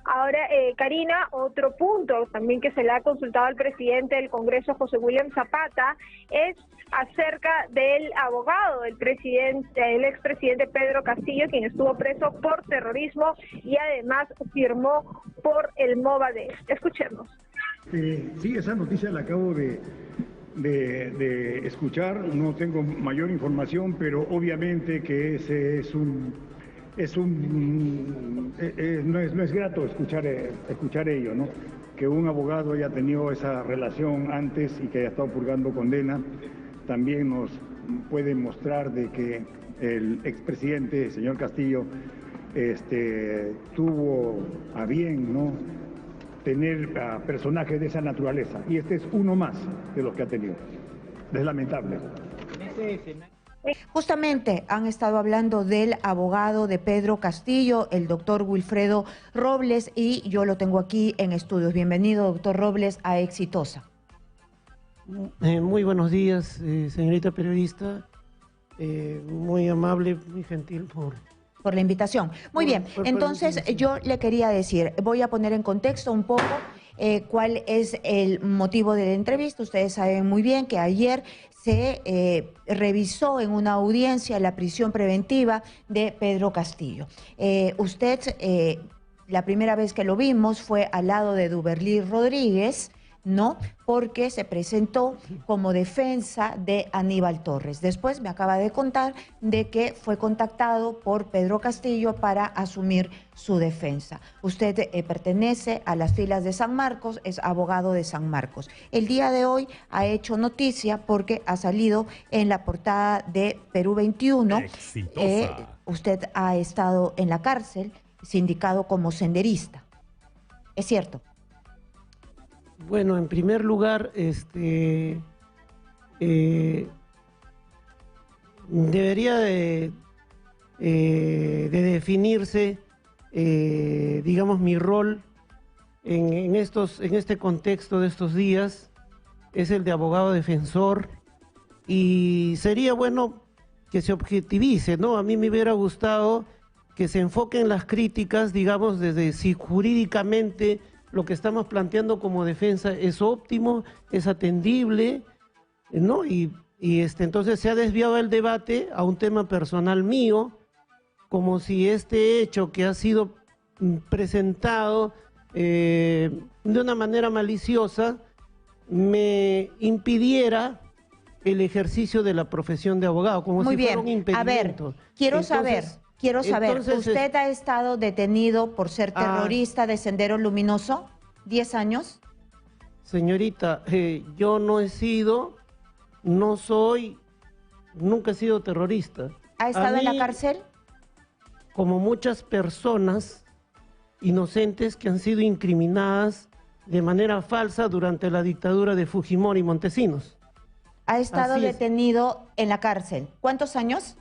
Ahora, Karina, otro punto también que se le ha consultado al presidente del Congreso, José William Zapata, es acerca del abogado del presidente, el expresidente Pedro Castillo, quien estuvo preso por terrorismo y además firmó por el Movadef. Escuchemos. Sí, esa noticia la acabo de escuchar, no tengo mayor información, pero obviamente que ese no es grato escuchar ello, ¿no? Que un abogado haya tenido esa relación antes y que haya estado purgando condena, también nos puede mostrar de que el expresidente, señor Castillo, tuvo a bien, ¿no?, tener personajes de esa naturaleza, y este es uno más de los que ha tenido. Es lamentable. Justamente han estado hablando del abogado de Pedro Castillo, el doctor Wilfredo Robles, y yo lo tengo aquí en estudios. Bienvenido, doctor Robles, a Exitosa. Muy buenos días, señorita periodista. Muy amable, muy gentil por la invitación. Muy bien, entonces yo le quería decir, voy a poner en contexto un poco cuál es el motivo de la entrevista. Ustedes saben muy bien que ayer se revisó en una audiencia la prisión preventiva de Pedro Castillo. La primera vez que lo vimos fue al lado de Duberly Rodríguez, ¿no? Porque se presentó como defensa de Aníbal Torres. Después me acaba de contar de que fue contactado por Pedro Castillo para asumir su defensa. Usted pertenece a las filas de San Marcos, es abogado de San Marcos. El día de hoy ha hecho noticia porque ha salido en la portada de Perú 21. Usted ha estado en la cárcel, sindicado como senderista. ¿Es cierto? Bueno, en primer lugar, debería de definirse, digamos, mi rol en este contexto de estos días, es el de abogado defensor, y sería bueno que se objetivice, ¿no? A mí me hubiera gustado que se enfoquen las críticas, digamos, desde si jurídicamente lo que estamos planteando como defensa es óptimo, es atendible, ¿no? Y entonces se ha desviado el debate a un tema personal mío, como si este hecho que ha sido presentado de una manera maliciosa me impidiera el ejercicio de la profesión de abogado, como si fuera un impedimento. A ver, quiero saber, entonces, ¿usted ha estado detenido por ser terrorista de Sendero Luminoso? ¿10 años? Señorita, yo no he sido, no soy, nunca he sido terrorista. ¿Ha estado en la cárcel? Como muchas personas inocentes que han sido incriminadas de manera falsa durante la dictadura de Fujimori y Montesinos. ¿Ha estado detenido en la cárcel? ¿Cuántos años?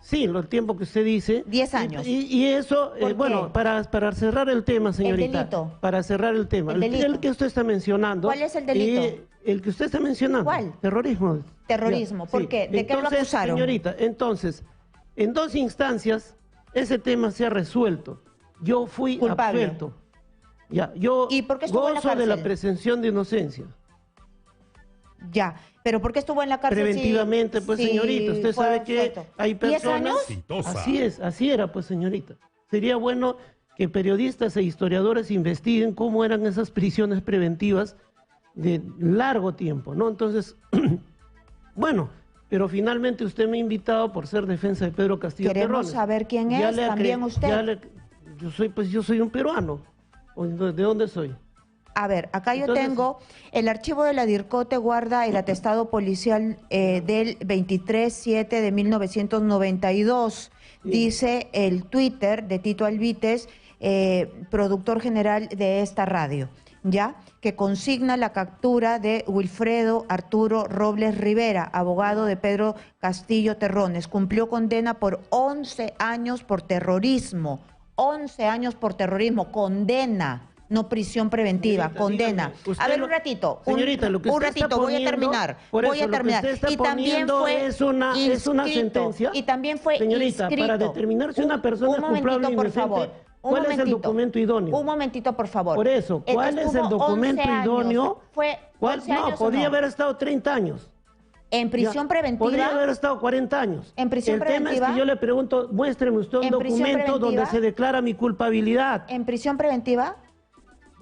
Sí, el tiempo que usted dice. 10 años. Y eso, bueno, para cerrar el tema, señorita. El delito. Para cerrar el tema. El que usted está mencionando. ¿Cuál es el delito? El que usted está mencionando. ¿Cuál? Terrorismo. Terrorismo. ¿Por qué? ¿De qué lo acusaron? Señorita, entonces, en 2 instancias, ese tema se ha resuelto. Yo fui absuelto. Ya, yo ¿Y por qué estuvo en la gozo cárcel? de la presunción de inocencia. Ya, pero ¿por qué estuvo en la cárcel? Preventivamente, pues, señorita, usted sabe que hay personas... ¿10 años? Así es, así era, pues, señorita. Sería bueno que periodistas e historiadores investiguen cómo eran esas prisiones preventivas de largo tiempo, ¿no? Entonces, bueno, pero finalmente usted me ha invitado por ser defensa de Pedro Castillo Terrones. Queremos saber quién es, también usted. Yo soy un peruano. ¿De dónde soy? A ver, acá yo tengo, el archivo de la DIRCOTE guarda el atestado policial del 23/7 de 1992. Dice el Twitter de Tito Alvites, productor general de esta radio, ¿ya? Que consigna la captura de Wilfredo Arturo Robles Rivera, abogado de Pedro Castillo Terrones. Cumplió condena por 11 años por terrorismo. 11 años por terrorismo, condena. No prisión preventiva, señorita, condena. Dígame, a ver, un ratito. Señorita, lo que usted está poniendo, voy a terminar. Voy a terminar. Lo que usted está poniendo es una sentencia. Y también fue señorita, inscrito. para determinar si una persona es culpable o inocente, ¿Cuál es el documento idóneo? Un momentito, por favor. Por eso, ¿cuál es el documento idóneo? ¿Fue 11 años no, podría o no? haber estado 30 años. En prisión preventiva. Podría haber estado 40 años. En prisión preventiva. El tema es que yo le pregunto, muéstreme usted un documento donde se declara mi culpabilidad. ¿En prisión preventiva?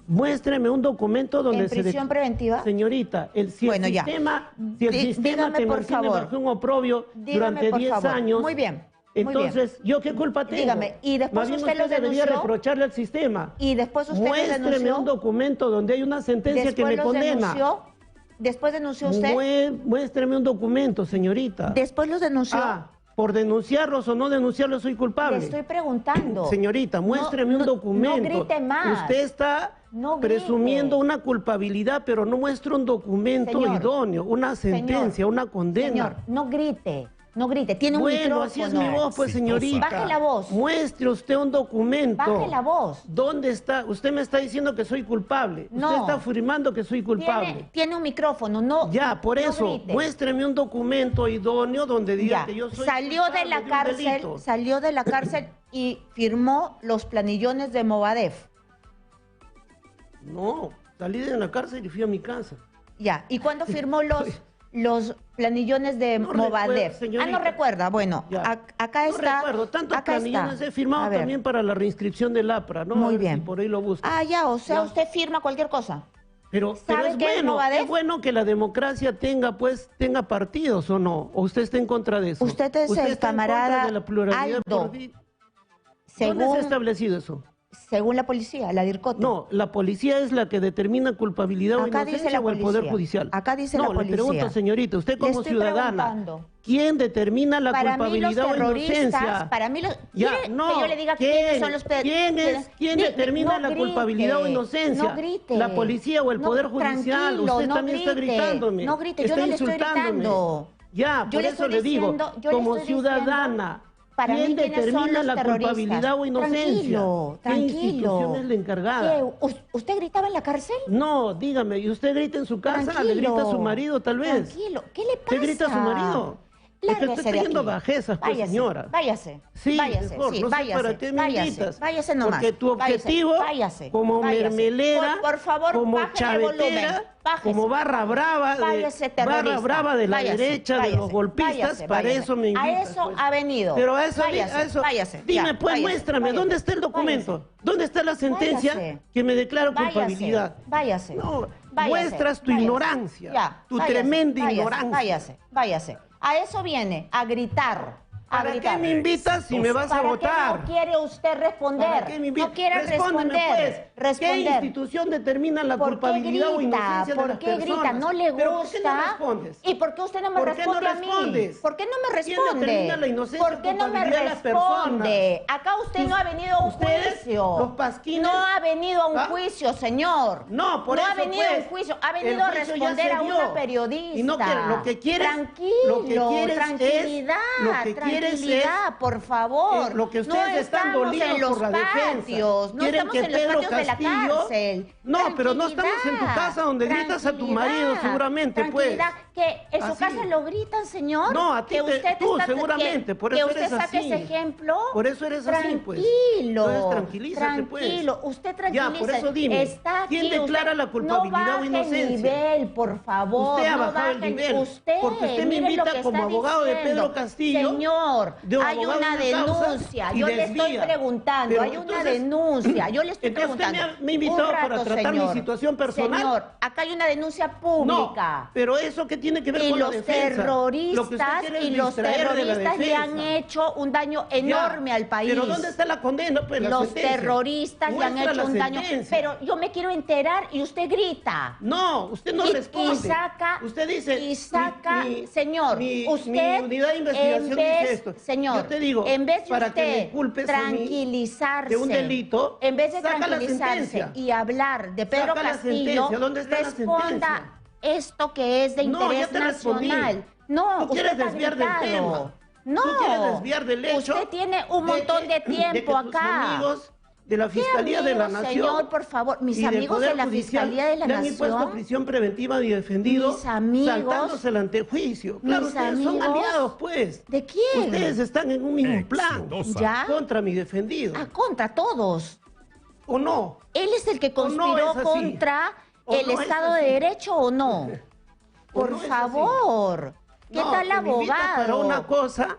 Muéstreme un documento donde ¿En prisión preventiva? Señorita, si el sistema te mantiene bajo un oprobio durante 10 años... Muy bien. Entonces, ¿yo qué culpa tengo? Dígame, y después Más bien usted lo denunció. debería reprocharle al sistema. Y después usted Muéstreme denunció. un documento donde hay una sentencia que me condena. ¿Después denunció usted? Muéstreme un documento, señorita. ¿Después los denunció? Por denunciarlos o no denunciarlos soy culpable. Le estoy preguntando. Señorita, muéstreme un documento. No grite más. Usted está presumiendo una culpabilidad, pero no muestra un documento idóneo, una sentencia, una condena. Señor, no grite. No grite, tiene un micrófono. Bueno, así es mi voz, pues, señorita. Baje la voz. Muestre usted un documento. Baje la voz. ¿Dónde está? Usted me está diciendo que soy culpable. No. Usted está afirmando que soy culpable. Tiene un micrófono, no. Ya, por eso, grite. Muéstreme un documento idóneo donde diga que yo soy salió de la cárcel, salió de la cárcel y firmó los planillones de Movadef. No, salí de la cárcel y fui a mi casa. Ya, ¿y cuándo firmó los planillones de Movadef? No recuerda. Bueno, acá está. No recuerdo, tantos planillones he firmado también para la reinscripción del APRA, ¿no? Muy bien. Por ahí lo busco. O sea, usted firma cualquier cosa. Pero es bueno que la democracia tenga partidos, ¿o no? ¿O usted está en contra de eso? Usted es el camarada de la pluralidad Aldo. ¿Dónde se ha establecido eso? Según la policía, la DIRCOT. No, la policía es la que determina culpabilidad o inocencia o el Poder Judicial. Acá dice la policía. No, le pregunto, señorita, usted como ciudadana, ¿quién determina la culpabilidad o inocencia? Para mí los que yo le diga quiénes son los ¿Quién determina la culpabilidad o inocencia? No grite. ¿La policía o el Poder Judicial? Usted también está gritándome. No grite, yo no le estoy gritando. Ya, por eso le digo, como ciudadana, ¿quién determina la culpabilidad o inocencia? Tranquilo. ¿Qué institución es la encargada? ¿Usted gritaba en la cárcel? No, dígame, ¿y usted grita en su casa? ¿Le grita a su marido tal vez? Tranquilo, ¿qué le pasa? ¿Qué grita a su marido? Es que estoy teniendo bajezas, pues, señora. Váyase. Sí, váyase, mejor, no sé para qué me invitas. Váyase nomás. Porque tu objetivo, como mermelera, por favor, como chavetera, como barra brava de la derecha, de los golpistas, para eso me invitas. A eso ha venido. Pero a eso, dime, pues, muéstrame, ¿dónde está el documento? ¿Dónde está la sentencia que me declara culpabilidad? Váyase. No, muestras tu ignorancia, tu tremenda ignorancia. Váyase. A eso viene, a gritar. ¿Para qué me invitas si me vas a votar? ¿Para qué no quiere usted responder? ¿Para qué me invitas? No quiere responder. ¿Qué institución determina la culpabilidad o inocencia de las personas? ¿Por qué grita? ¿No le gusta? ¿Pero por qué no respondes? ¿Y por qué usted no me responde a mí? ¿Por qué no me responde? ¿Quién determina la inocencia ¿Por qué no me culpabilidad de las personas? responde? Acá usted no ha venido a un juicio. Los pasquines. No ha venido a un juicio, señor. No, por eso ha venido a un juicio. Ha venido a responder a una periodista. Y no que lo que quieres, tranquilidad, por favor. Lo que ustedes están dolidos por la defensa. No estamos en los patios de la cárcel. No, pero no estamos en tu casa donde gritas a tu marido, seguramente, pues. ¿Que en su casa lo gritan, señor? No, a ti, tú seguramente, por eso eres así. Que usted saque ese ejemplo. Por eso eres así, pues. Tranquilo. Tranquilízate, pues. Tranquilo, usted tranquiliza. Ya, por eso dime, ¿quién declara la culpabilidad o inocencia? No baje el nivel, por favor. Usted ha bajado el nivel. Porque usted me invita como abogado de Pedro Castillo. Señor, hay una denuncia. Yo le estoy preguntando, hay una denuncia. Yo le estoy preguntando. Usted me ha invitado para tratar mi situación personal. Señor, acá hay una denuncia pública. No, pero eso que tiene que ver con la defensa. Y los terroristas le han hecho un daño enorme al país. Pero ¿dónde está la condena? Pues, los terroristas le han hecho un daño. Pero yo me quiero enterar y usted grita. No, usted no responde. Usted dice. Señor, usted. Mi unidad de investigación dice esto. Señor, yo te digo, en vez de para usted que me culpes tranquilizarse de un delito, en vez de saca tranquilizarse y hablar de Pedro Castillo, responda esto que es de interés nacional. No, tú quieres desviar del tema. No, tú quieres desviar del hecho. Usted tiene un montón de tiempo acá. de la Fiscalía de la Nación. Señor, por favor, mis y del amigos Poder de la Judicial Fiscalía de la le han impuesto Nación. prisión preventiva y defendido, Mis amigos, saltándose el antejuicio. Claro, mis ustedes son amigos, aliados, pues. ¿de quién? Ustedes están en un mismo plan. ¿Ya? Contra mi defendido. Ah, contra todos. ¿O no? ¿Él es el que ¿O no conspiró es así? contra ¿O el no es Estado de así? Derecho o no? ¿O Por no es así? favor. ¿Qué No, tal que me invitas abogado? para una cosa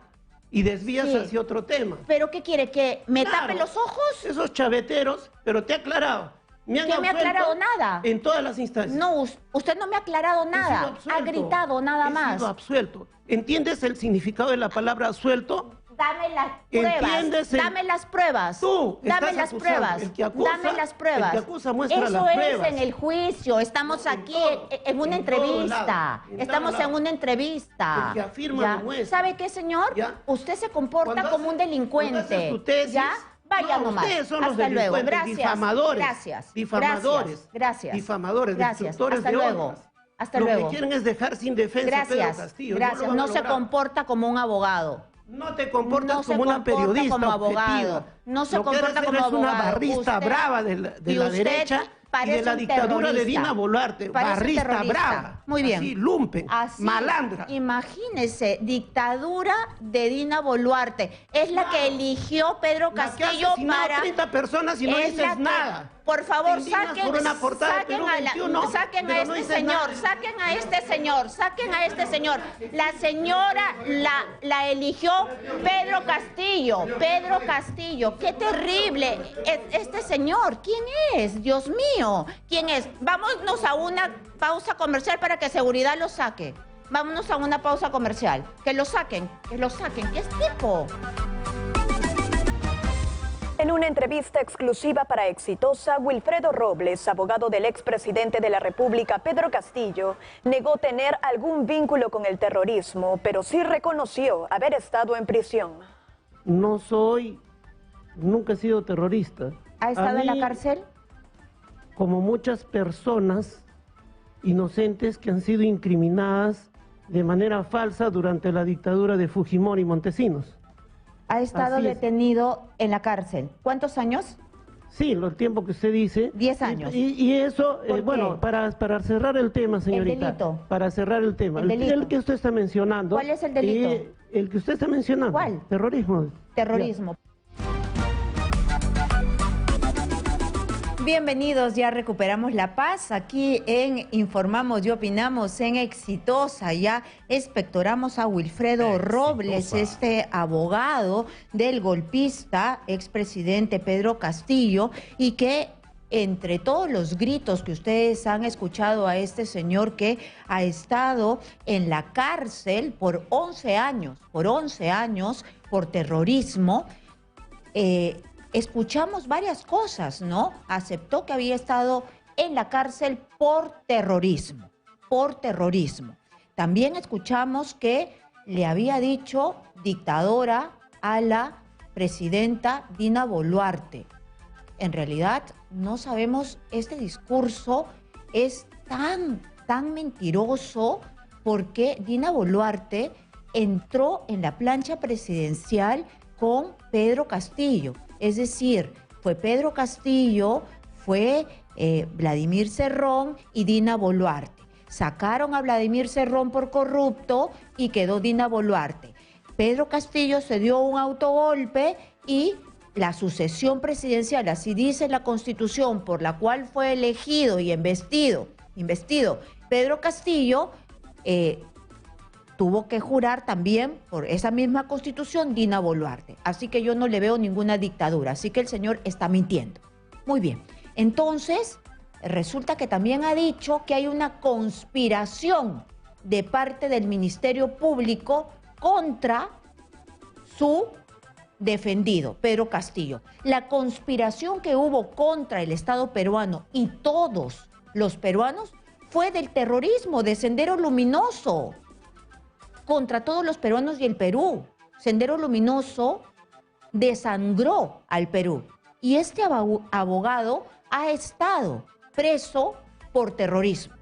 y desvías Sí. hacia otro tema. ¿Pero qué quiere? ¿Que me Claro, tape los ojos? Esos chaveteros, pero te he aclarado. Me han ¿Que me ha absuelto aclarado nada? En todas las instancias. No, usted no me ha aclarado He sido nada. Ha absuelto. gritado nada He más. sido absuelto. ¿Entiendes el significado de la palabra absuelto? Dame las pruebas. ¿Entiendes el- Dame las pruebas. Tú Dame estás las acusando. pruebas. El que acusa- Dame las pruebas. el que acusa muestra Eso las es pruebas. en el juicio. Estamos En aquí todo, en una en todo entrevista. lado, en Estamos todo en lado. una entrevista. El que afirma ¿Ya? lo muestra. ¿Sabe qué, señor? ¿Ya? Usted se comporta Cuando como un haces- delincuente. cuando haces tu tesis, ¿Ya? Vaya no, nomás. ustedes son los Hasta luego. delincuentes, Gracias. difamadores. Gracias. Difamadores. Gracias. Difamadores, Gracias. destructores Hasta de luego. honras. Hasta Lo luego. que quieren es dejar sin defensa a Pedro Gracias. Castillo. Gracias. lo van a No se lograr. comporta como un abogado. No te comportas No se como una comporta periodista como abogado. objetiva. No se Lo que comporta eres como una abogado. barrista Usted- brava de y la usted derecha y parece de la un dictadura de terrorista. Dina Boluarte. Parece Barrista terrorista. brava. Muy bien. Así, lumpen, Así, malandra. imagínese, dictadura de Dina Boluarte. Es la que eligió Pedro La que ha Castillo asesinado para... a 30 personas y no es la dices que- nada. Por favor, Te indignas saquen, por una portada de saquen, Perú a, 21, saquen a pero este no dices señor, nada. saquen a este señor, saquen a este señor. La señora la eligió Pedro Castillo. Pedro Castillo, qué terrible. Este señor, ¿quién es? Dios mío, ¿quién es? Vámonos a una pausa comercial para que seguridad lo saque. Vámonos a una pausa comercial. Que lo saquen, ¿Qué es tipo? En una entrevista exclusiva para Exitosa, Wilfredo Robles, abogado del expresidente de la República, Pedro Castillo, negó tener algún vínculo con el terrorismo, pero sí reconoció haber estado en prisión. No soy, nunca he sido terrorista. ¿Ha estado A en la mí, cárcel? Como muchas personas inocentes que han sido incriminadas de manera falsa durante la dictadura de Fujimori y Montesinos. Ha estado Así es. detenido en la cárcel. ¿Cuántos años? Sí, el tiempo que usted dice. 10 años. Y eso, ¿Por bueno, qué? para cerrar el tema, señorita. delito. Para cerrar el tema. El delito. El que usted está mencionando. ¿Cuál es el delito? El que usted está mencionando. ¿Cuál? Terrorismo. Terrorismo. Bienvenidos, ya recuperamos la paz aquí en Informamos y Opinamos en Exitosa. Ya expectoramos a Wilfredo Robles, este abogado del golpista expresidente Pedro Castillo, y que entre todos los gritos que ustedes han escuchado a este señor que ha estado en la cárcel por 11 años por terrorismo, escuchamos varias cosas, ¿no? Aceptó que había estado en la cárcel por terrorismo. También escuchamos que le había dicho dictadora a la presidenta Dina Boluarte. En realidad, no sabemos, este discurso es tan mentiroso porque Dina Boluarte entró en la plancha presidencial con Pedro Castillo. Es decir, fue Pedro Castillo, fue Vladimir Cerrón y Dina Boluarte. Sacaron a Vladimir Cerrón por corrupto y quedó Dina Boluarte. Pedro Castillo se dio un autogolpe y la sucesión presidencial, así dice la Constitución, por la cual fue elegido y investido Pedro Castillo, tuvo que jurar también por esa misma Constitución Dina Boluarte. Así que yo no le veo ninguna dictadura, así que el señor está mintiendo. Muy bien, entonces resulta que también ha dicho que hay una conspiración de parte del Ministerio Público contra su defendido, Pedro Castillo. La conspiración que hubo contra el Estado peruano y todos los peruanos fue del terrorismo, de Sendero Luminoso, contra todos los peruanos y el Perú. Sendero Luminoso desangró al Perú y este abogado ha estado preso por terrorismo.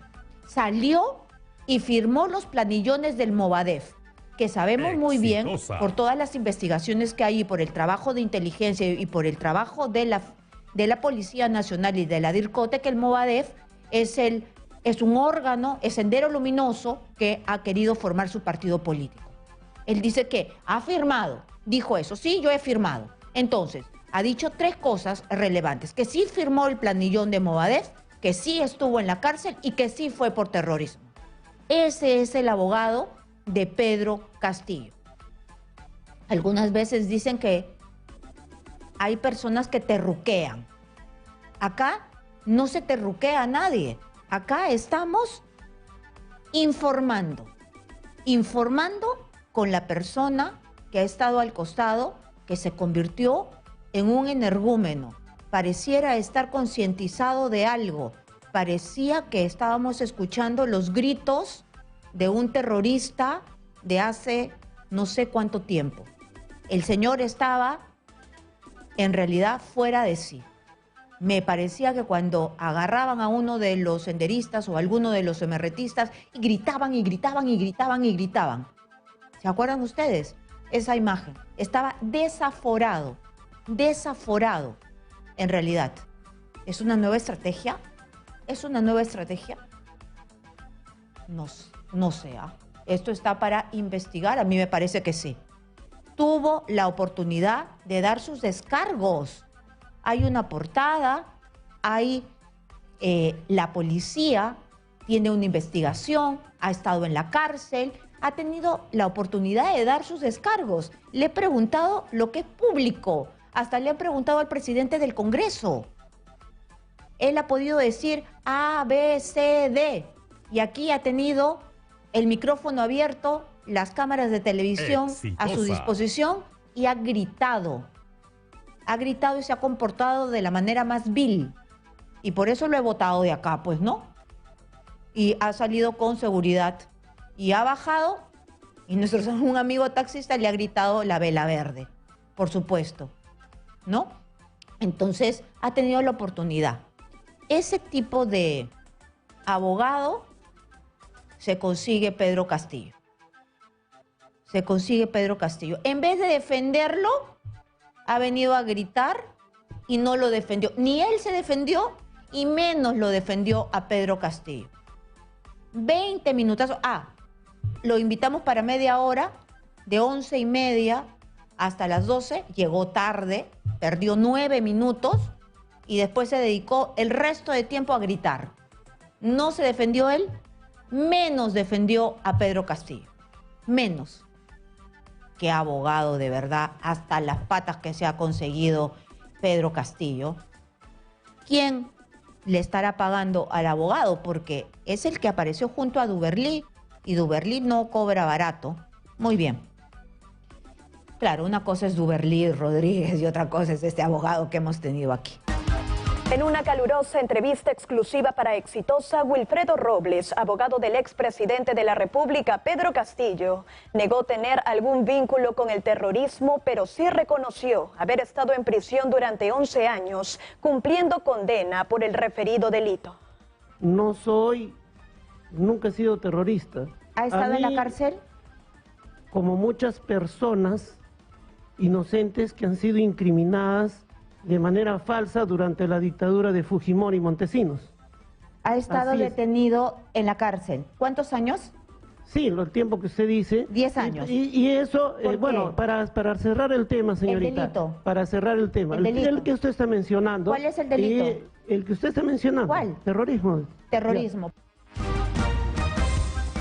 Salió y firmó los planillones del Movadef, que sabemos muy bien por todas las investigaciones que hay y por el trabajo de inteligencia y por el trabajo de de la Policía Nacional y de la DIRCOTE que el Movadef es un órgano, es Sendero Luminoso que ha querido formar su partido político. Él dice que ha firmado, dijo eso, sí, yo he firmado. Entonces, ha dicho 3 cosas relevantes, que sí firmó el planillón de Movadef, que sí estuvo en la cárcel y que sí fue por terrorismo. Ese es el abogado de Pedro Castillo. Algunas veces dicen que hay personas que terruquean. Acá no se terruquea a nadie. Acá estamos informando con la persona que ha estado al costado, que se convirtió en un energúmeno. Pareciera estar concientizado de algo. Parecía que estábamos escuchando los gritos de un terrorista de hace no sé cuánto tiempo. El señor estaba en realidad fuera de sí. Me parecía que cuando agarraban a uno de los senderistas o a alguno de los emerretistas y gritaban y gritaban y gritaban y gritaban. ¿Se acuerdan ustedes? Esa imagen. Estaba desaforado, desaforado en realidad. ¿Es una nueva estrategia? ¿Es una nueva estrategia? No sé. Esto está para investigar, a mí me parece que sí. Tuvo la oportunidad de dar sus descargos. Hay una portada, hay la policía, tiene una investigación, ha estado en la cárcel, ha tenido la oportunidad de dar sus descargos. Le he preguntado lo que es público, hasta le han preguntado al presidente del Congreso. Él ha podido decir A, B, C, D, y aquí ha tenido el micrófono abierto, las cámaras de televisión a su disposición y ha gritado. Ha gritado y se ha comportado de la manera más vil. Y por eso lo he votado de acá, pues, ¿no? Y ha salido con seguridad. Y ha bajado, y un amigo taxista le ha gritado la vela verde, por supuesto, ¿no? Entonces, ha tenido la oportunidad. Ese tipo de abogado se consigue Pedro Castillo. Se consigue Pedro Castillo. En vez de defenderlo, ha venido a gritar y no lo defendió. Ni él se defendió y menos lo defendió a Pedro Castillo. 20 minutazos. Lo invitamos para media hora, de 11:30 hasta las 12. Llegó tarde, perdió 9 minutos y después se dedicó el resto de tiempo a gritar. No se defendió él, menos defendió a Pedro Castillo. Menos. Qué abogado, de verdad, hasta las patas que se ha conseguido Pedro Castillo. ¿Quién le estará pagando al abogado? Porque es el que apareció junto a Duberlí y Duberlí no cobra barato. Muy bien. Claro, una cosa es Duberlí Rodríguez y otra cosa es este abogado que hemos tenido aquí. En una calurosa entrevista exclusiva para Exitosa, Wilfredo Robles, abogado del expresidente de la República, Pedro Castillo, negó tener algún vínculo con el terrorismo, pero sí reconoció haber estado en prisión durante 11 años, cumpliendo condena por el referido delito. Nunca he sido terrorista. ¿Ha estado en la cárcel? Como muchas personas inocentes que han sido incriminadas de manera falsa durante la dictadura de Fujimori y Montesinos. ¿Ha estado detenido en la cárcel? ¿Cuántos años? Sí, el tiempo que usted dice. 10 años. Y eso, bueno, para cerrar el tema, señorita. El delito. Para cerrar el tema. El que usted está mencionando. ¿Cuál es el delito? El que usted está mencionando. ¿Cuál? Terrorismo. Terrorismo.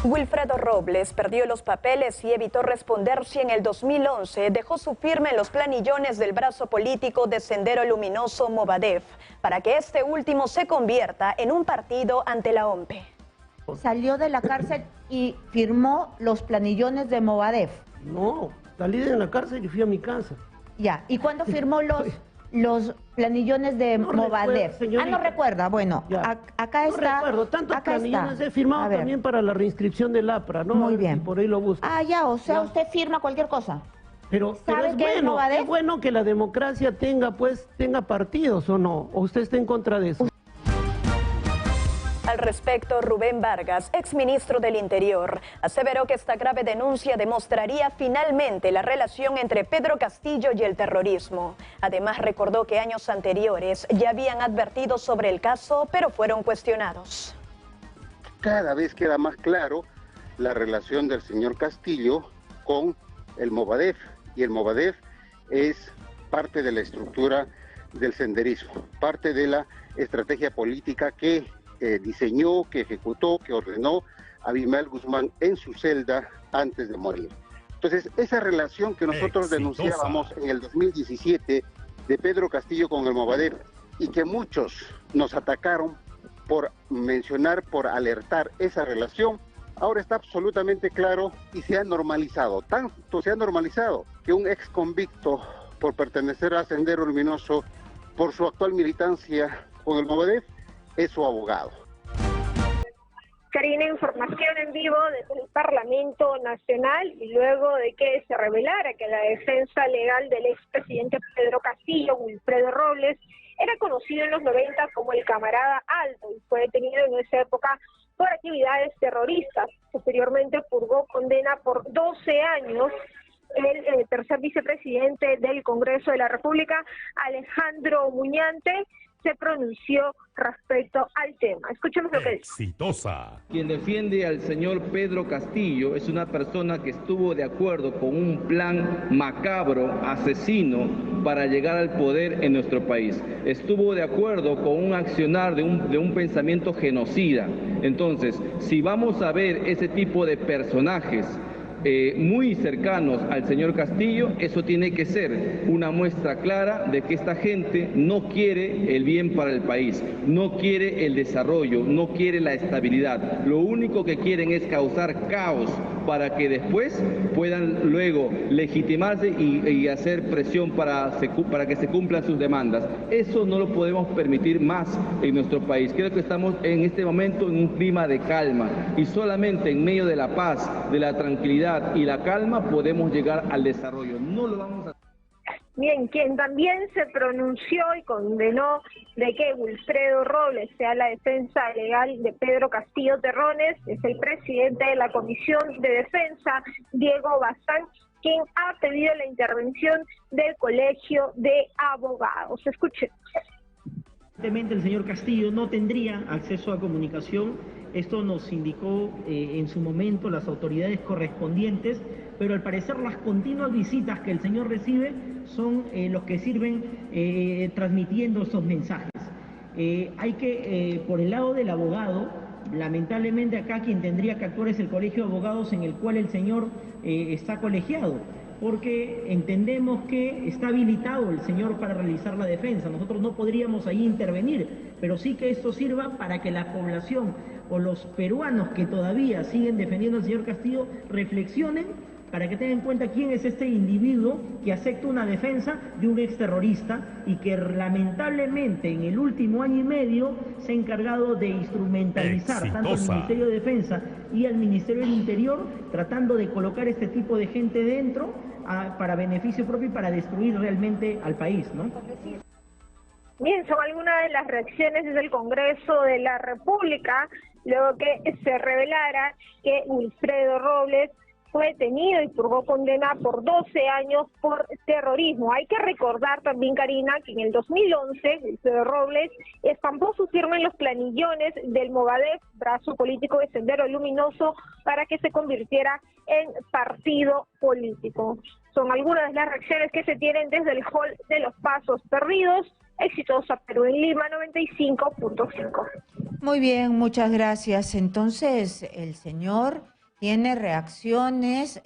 Wilfredo Robles perdió los papeles y evitó responder si en el 2011 dejó su firma en los planillones del brazo político de Sendero Luminoso Movadef para que este último se convierta en un partido ante la OMP. Salió de la cárcel y firmó los planillones de Movadef. No, salí de la cárcel y fui a mi casa. Ya, ¿y cuándo firmó los planillones de Movadef? No recuerda. Bueno, acá está. No recuerdo, tantos planillones he firmado también para la reinscripción del APRA, ¿no? Muy bien. Y por ahí lo busco. O sea, usted firma cualquier cosa. Pero es bueno que la democracia tenga partidos, ¿o no? ¿O usted está en contra de eso? Al respecto, Rubén Vargas, exministro del Interior, aseveró que esta grave denuncia demostraría finalmente la relación entre Pedro Castillo y el terrorismo. Además, recordó que años anteriores ya habían advertido sobre el caso, pero fueron cuestionados. Cada vez queda más claro la relación del señor Castillo con el Movadef, y el Movadef es parte de la estructura del senderismo, parte de la estrategia política que diseñó, que ejecutó, que ordenó Abimael Guzmán en su celda antes de morir. Entonces, esa relación que nosotros denunciábamos en el 2017 de Pedro Castillo con el Movadef y que muchos nos atacaron por mencionar, por alertar esa relación, ahora está absolutamente claro y se ha normalizado. Tanto se ha normalizado que un ex convicto por pertenecer a Sendero Luminoso, por su actual militancia con el Movadef, es su abogado. Karina, información en vivo desde el Parlamento Nacional y luego de que se revelara que la defensa legal del expresidente Pedro Castillo, Wilfredo Robles, era conocido en los 90 como el Camarada Alto y fue detenido en esa época por actividades terroristas. Posteriormente purgó condena por 12 años. El tercer vicepresidente del Congreso de la República, Alejandro Muñante, se pronunció respecto al tema. Escuchemos lo que dice. Exitosa. Quien defiende al señor Pedro Castillo es una persona que estuvo de acuerdo con un plan macabro, asesino, para llegar al poder en nuestro país. Estuvo de acuerdo con un accionar de un pensamiento genocida. Entonces, si vamos a ver ese tipo de personajes muy cercanos al señor Castillo, eso tiene que ser una muestra clara de que esta gente no quiere el bien para el país, no quiere el desarrollo, no quiere la estabilidad. Lo único que quieren es causar caos para que después puedan luego legitimarse y hacer presión para que se cumplan sus demandas. Eso no lo podemos permitir más en nuestro país. Creo que estamos en este momento en un clima de calma y solamente en medio de la paz, de la tranquilidad y la calma podemos llegar al desarrollo. No lo vamos a... Bien, quien también se pronunció y condenó de que Wilfredo Robles sea la defensa legal de Pedro Castillo Terrones es el presidente de la Comisión de Defensa, Diego Bazán, quien ha pedido la intervención del Colegio de Abogados. Escuchemos. Evidentemente el señor Castillo no tendría acceso a comunicación, esto nos indicó en su momento las autoridades correspondientes, pero al parecer las continuas visitas que el señor recibe son los que sirven transmitiendo estos mensajes. Hay que, por el lado del abogado, lamentablemente acá quien tendría que actuar es el Colegio de Abogados en el cual el señor está colegiado, porque entendemos que está habilitado el señor para realizar la defensa. Nosotros no podríamos ahí intervenir, pero sí que esto sirva para que la población o los peruanos que todavía siguen defendiendo al señor Castillo reflexionen para que tengan en cuenta quién es este individuo que acepta una defensa de un exterrorista y que lamentablemente en el último año y medio se ha encargado de instrumentalizar tanto al Ministerio de Defensa y al Ministerio del Interior, tratando de colocar este tipo de gente dentro para beneficio propio y para destruir realmente al país, ¿no? Bien, son algunas de las reacciones desde el Congreso de la República, luego que se revelara que Wilfredo Robles fue detenido y purgó condena por 12 años por terrorismo. Hay que recordar también, Karina, que en el 2011 Wilfredo Robles estampó su firma en los planillones del Movadef, brazo político de Sendero Luminoso, para que se convirtiera en partido político. Son algunas de las reacciones que se tienen desde el hall de los Pasos Perdidos. Exitosa Perú en Lima 95.5. Muy bien, muchas gracias. Entonces, el señor tiene reacciones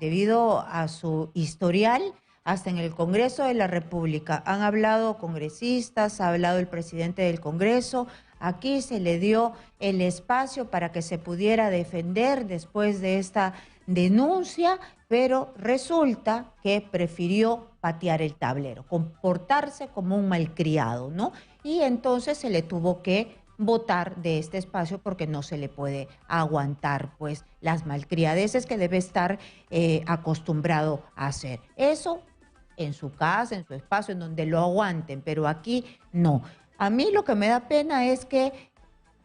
debido a su historial hasta en el Congreso de la República. Han hablado congresistas, ha hablado el presidente del Congreso. Aquí se le dio el espacio para que se pudiera defender después de esta denuncia, pero resulta que prefirió patear el tablero, comportarse como un malcriado, ¿no? Y entonces se le tuvo que votar de este espacio porque no se le puede aguantar pues las malcriadeces que debe estar acostumbrado a hacer. Eso en su casa, en su espacio, en donde lo aguanten, pero aquí no. A mí lo que me da pena es que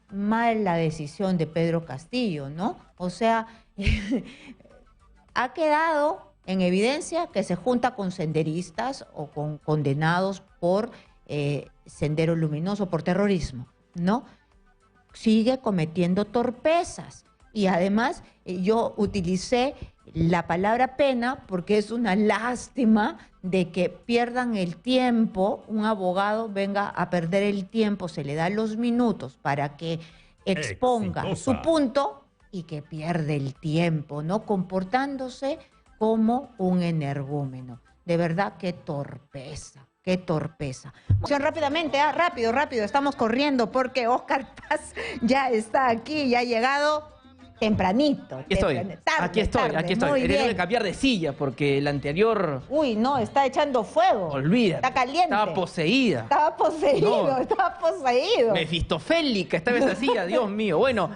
mal la decisión de Pedro Castillo, ¿no? O sea, ha quedado en evidencia que se junta con senderistas o con condenados por Sendero Luminoso, por terrorismo, ¿no? Sigue cometiendo torpezas. Y además yo utilicé la palabra pena porque es una lástima de que pierdan el tiempo, un abogado venga a perder el tiempo, se le da los minutos para que exponga su punto y que pierde el tiempo, ¿no? Comportándose como un energúmeno. De verdad, qué torpeza. Qué torpeza. Rápidamente, rápido, estamos corriendo porque Óscar Paz ya está aquí, ya ha llegado tempranito. Aquí estoy. Muy Tengo que bien. cambiar de silla porque la anterior... Uy, no, está echando fuego. Olvídate. Está caliente. Estaba poseída. Estaba poseído, No. estaba poseído. Mefistofélica estaba esa silla, Dios mío. Bueno,